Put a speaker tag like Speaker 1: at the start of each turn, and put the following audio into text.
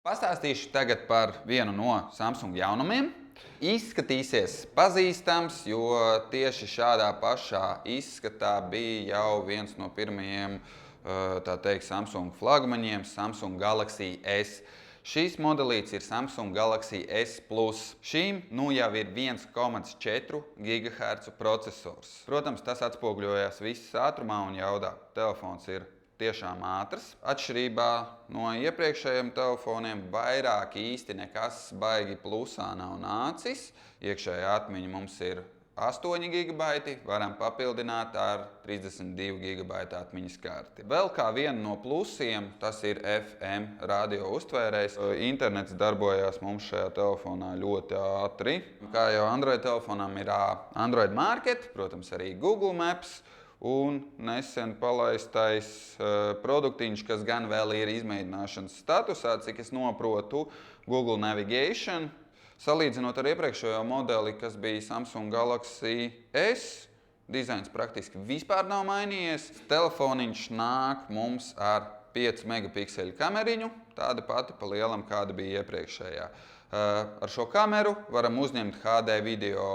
Speaker 1: Pastāstīšu tagad par vienu no Samsung jaunumiem. Izskatīsies pazīstams, jo tieši šādā pašā izskatā bija jau viens no pirmajiem Samsung flagmaņiem, Samsung Galaxy S. Šīs modelīts ir Samsung Galaxy S Plus. Šīm jau ir 1,4 GHz processors. Protams, tas atspoguļojās viss ātrumā un jaudā. Telefons ir tiešām ātrs. Atšķirībā no iepriekšējiem telefoniem vairāk īsti nekas baigi plusā nav nācis. Iekšējā atmiņa mums ir 8 GB, varam papildināt ar 32 GB atmiņas karti. Vēl kā viena no plusiem, tas ir FM radio uztvērējs. Internets darbojās mums šajā telefonā ļoti ātri. Kā jau Android telefonam ir Android Market, protams arī Google Maps. Un nesen palaistais produktiņš, kas gan vēl ir izmēģināšanas statusā, cik es noprotu, Google Navigation. Salīdzinot ar iepriekšējo modeli, kas bija Samsung Galaxy S, dizains praktiski vispār nav mainījies. Telefoniņš nāk mums ar 5 megapikseļu kameriņu, tāda pati pa lielam, kāda bija iepriekšējā. Ar šo kameru varam uzņemt HD video.